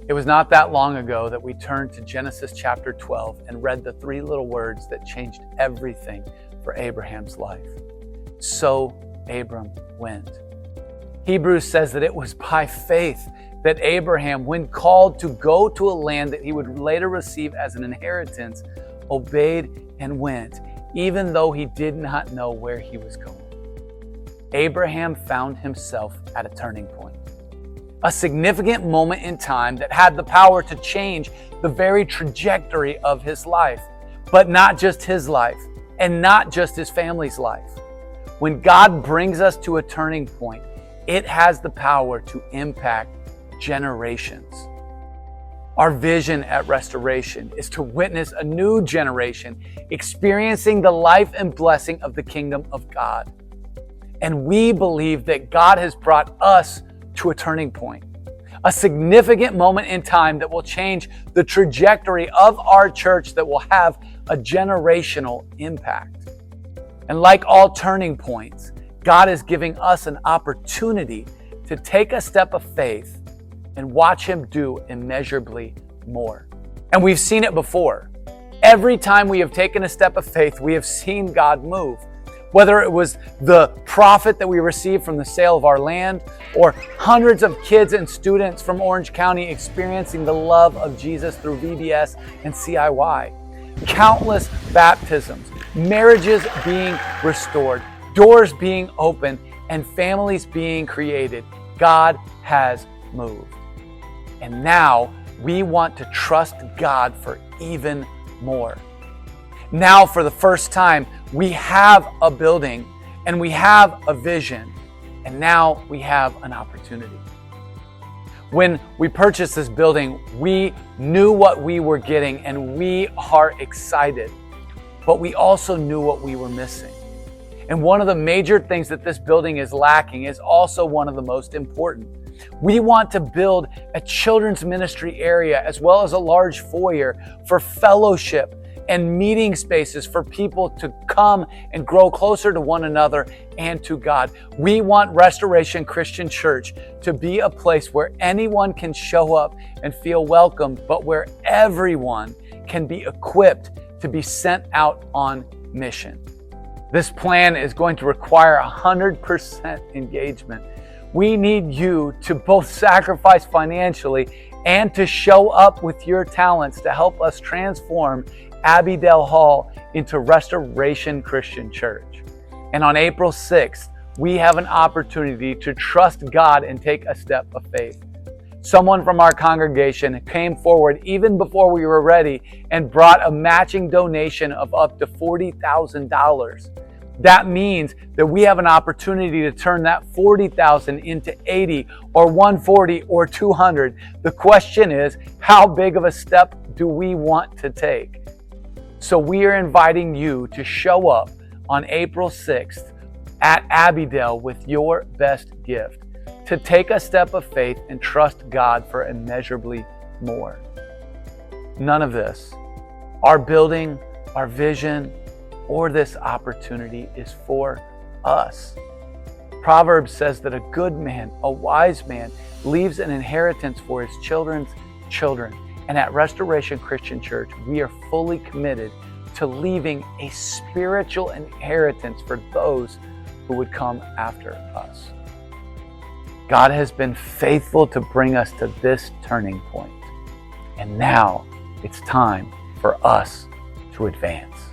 It was not that long ago that we turned to Genesis chapter 12 and read the three little words that changed everything for Abraham's life. So Abram went. Hebrews says that it was by faith that Abraham, when called to go to a land that he would later receive as an inheritance, obeyed and went, even though he did not know where he was going. Abraham found himself at a turning point, a significant moment in time that had the power to change the very trajectory of his life, but not just his life and not just his family's life. When God brings us to a turning point, it has the power to impact generations. Our vision at Restoration is to witness a new generation experiencing the life and blessing of the kingdom of God. And we believe that God has brought us to a turning point, a significant moment in time that will change the trajectory of our church, that will have a generational impact. And like all turning points, God is giving us an opportunity to take a step of faith and watch Him do immeasurably more. And we've seen it before. Every time we have taken a step of faith, we have seen God move. Whether it was the profit that we received from the sale of our land, or hundreds of kids and students from Orange County experiencing the love of Jesus through VBS and CIY, countless baptisms, marriages being restored, doors being opened, and families being created, God has moved. And now we want to trust God for even more. Now, for the first time, we have a building and we have a vision, and now we have an opportunity. When we purchased this building, we knew what we were getting and we are excited, but we also knew what we were missing. And one of the major things that this building is lacking is also one of the most important. We want to build a children's ministry area as well as a large foyer for fellowship and meeting spaces for people to come and grow closer to one another and to God. We want Restoration Christian Church to be a place where anyone can show up and feel welcomed, but where everyone can be equipped to be sent out on mission. This plan is going to require 100% engagement. We need you to both sacrifice financially and to show up with your talents to help us transform Abbeydell Hall into Restoration Christian Church. And on April 6th, we have an opportunity to trust God and take a step of faith. Someone from our congregation came forward even before we were ready and brought a matching donation of up to $40,000. That means that we have an opportunity to turn that $40,000 into $80 or $140 or $200. The question is, how big of a step do we want to take? So we are inviting you to show up on April 6th at Abbeydell with your best gift, to take a step of faith and trust God for immeasurably more. None of this, our building, our vision, or this opportunity is for us. Proverbs says that a good man, a wise man, leaves an inheritance for his children's children. And at Restoration Christian Church, we are fully committed to leaving a spiritual inheritance for those who would come after us. God has been faithful to bring us to this turning point. And now it's time for us to advance.